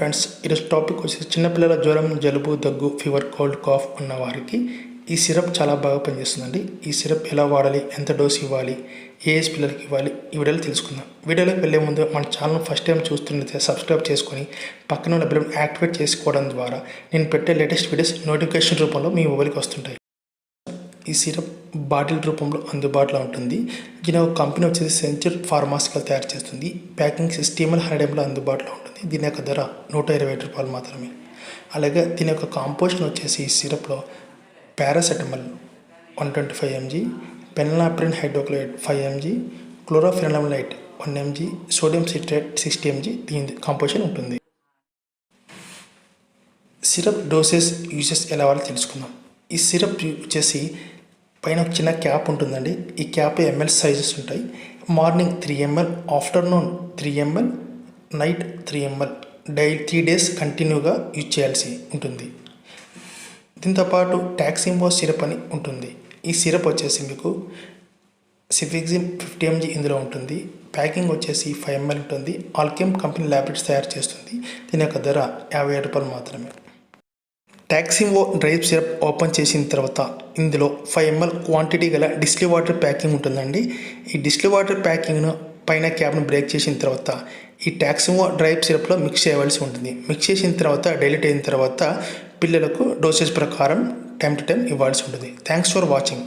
Friends, ఈరోజు topic వచ్చేసి చిన్నపిల్లల జ్వరం, జలుబు, దగ్గు, ఫీవర్, కోల్డ్, కాఫ్ ఉన్న వారికి ఈ సిరప్ చాలా బాగా పనిచేస్తుందండి. ఈ సిరప్ ఎలా వాడాలి, ఎంత డోస్ ఇవ్వాలి, ఏ ఏజ్ పిల్లలకి ఇవ్వాలి, ఈ వీడియోలో తెలుసుకుందాం. వీడియోలోకి వెళ్ళే ముందు మన ఛానల్ ఫస్ట్ టైం చూస్తున్నట్లయితే సబ్స్క్రైబ్ చేసుకొని పక్కన ఉన్న బెల్ యాక్టివేట్ చేసుకోవడం ద్వారా నేను పెట్టే లేటెస్ట్ వీడియోస్ నోటిఫికేషన్ రూపంలో మీ మొబైల్కి వస్తుంటాయి. ఈ సిరప్ బాటిల్ రూపంలో అందుబాటులో ఉంటుంది. దీని ఒక కంపెనీ వచ్చేసి సెంచర్ ఫార్మాసికల్ తయారు చేస్తుంది. ప్యాకింగ్ సిస్టమ్ 100 ml అందుబాటులో ఉంటుంది. దీని యొక్క ధర 120 రూపాయలు మాత్రమే. అలాగే దీని యొక్క కాంపోజిషన్ వచ్చేసి ఈ సిరప్లో paracetamol 125 mg, phenylephrine hydrochloride 5 mg, క్లోరోఫెనలమైడ్ 1 mg, సోడియం సిట్రేట్ 60 mg దీని కాంపోజిషన్ ఉంటుంది. సిరప్ డోసెస్ యూజెస్ ఎలా వాడాలో తెలుసుకుందాం. ఈ సిరప్ వచ్చేసి పైన ఒక చిన్న క్యాప్ ఉంటుందండి. ఈ క్యాప్ ml సైజెస్ ఉంటాయి. Morning 3 ml, afternoon 3 ml, night 3 ml daily 3 days కంటిన్యూగా యూజ్ చేయాల్సి ఉంటుంది. దీంతోపాటు టాక్సిమో సిరప్ అని ఉంటుంది. ఈ సిరప్ వచ్చేసి మీకు సిఫిక్సిన్ 50 mg ఇందులో ఉంటుంది. ప్యాకింగ్ వచ్చేసి 5 ml ఉంటుంది. ఆల్కెమ్ కంపెనీ ల్యాబ్లెట్స్ తయారు చేస్తుంది. దీని యొక్క ధర 50 రూపాయలు మాత్రమే. టాక్సిమో డ్రై సిరప్ ఓపెన్ చేసిన తర్వాత ఇందులో 5 ml క్వాంటిటీ గల డిస్టిల్ వాటర్ ప్యాకింగ్ ఉంటుందండి. ఈ డిస్టిల్ వాటర్ ప్యాకింగ్ను పైన క్యాప్ను బ్రేక్ చేసిన తర్వాత ఈ టాక్సిమో డ్రై సిరప్లో మిక్స్ చేయవలసి ఉంటుంది. మిక్స్ చేసిన తర్వాత డైల్యూట్ అయిన తర్వాత పిల్లలకు డోసేజ్ ప్రకారం టైం టు టైం ఇవ్వాల్సి ఉంటుంది. Thanks for watching.